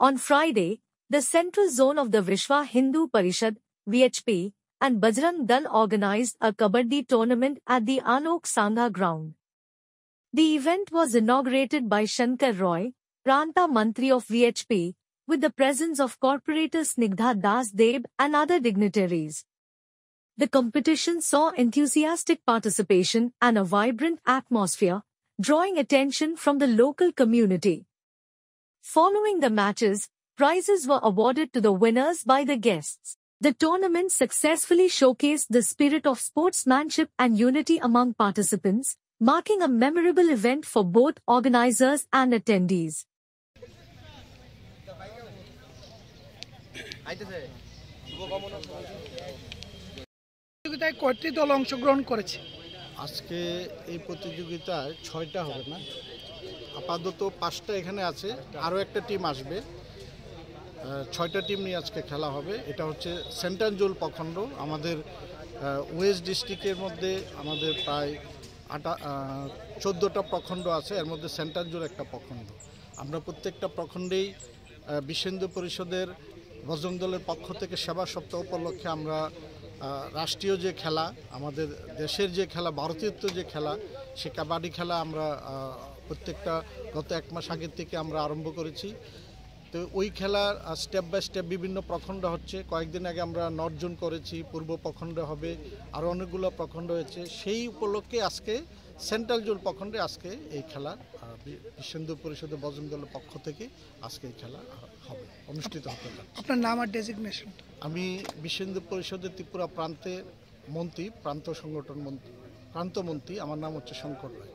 On Friday, the Central Zone of the Vishwa Hindu Parishad, VHP, and Bajrang Dal organized a Kabaddi tournament at the Anok Sangha ground. The event was inaugurated by Shankar Roy, Pranta Mantri of VHP, with the presence of Corporator Snigdha Das Deb and other dignitaries. The competition saw enthusiastic participation and a vibrant atmosphere, drawing attention from the local community. Following the matches, prizes were awarded to the winners by the guests. The tournament successfully showcased the spirit of sportsmanship and unity among participants, marking a memorable event for both organizers and attendees. কয়টি দল অংশগ্রহণ করেছে? আজকে এই প্রতিযোগিতায় 6টা হবে না, আপাতত 5টা এখানে আছে, আরও একটা টিম আসবে। 6টা টিম নিয়ে আজকে খেলা হবে। এটা হচ্ছে সেন্ট্রাল প্রখণ্ড। আমাদের ওয়েস্ট ডিস্ট্রিক্টের মধ্যে আমাদের প্রায় 14টা প্রখণ্ড আছে, এর মধ্যে সেন্ট্রাল একটা প্রখণ্ড। আমরা প্রত্যেকটা প্রখণ্ডেই বিশ্ব হিন্দু পরিষদের বজরং দলের পক্ষ থেকে সেবা সপ্তাহ উপলক্ষে আমরা রাষ্ট্রীয় যে খেলা, আমাদের দেশের যে খেলা, ভারতীয়ত্ব যে খেলা, সে কাবাডি খেলা আমরা প্রত্যেকটা গত 1 মাস আগের থেকে আমরা আরম্ভ করেছি। তো ওই খেলার স্টেপ বাই স্টেপ বিভিন্ন প্রখণ্ড হচ্ছে। কয়েকদিন আগে আমরা নর্থ জোন করেছি, পূর্ব প্রখণ্ড হবে, আরও অনেকগুলো প্রখণ্ড হয়েছে। সেই উপলক্ষে আজকে সেন্ট্রাল জোন প্রখণ্ডে আজকে এই খেলা বিশ্ব হিন্দু পরিষদের বজরং দলের পক্ষ থেকে আজকে এই খেলা হবে, অনুষ্ঠিত হতে যাচ্ছে। আপনার নাম আর ডেজিগনেশন? আমি বিশ্ব হিন্দু পরিষদের ত্রিপুরা প্রান্তের মন্ত্রী, প্রান্ত সংগঠন মন্ত্রী, প্রান্ত মন্ত্রী। আমার নাম হচ্ছে শঙ্কর রায়।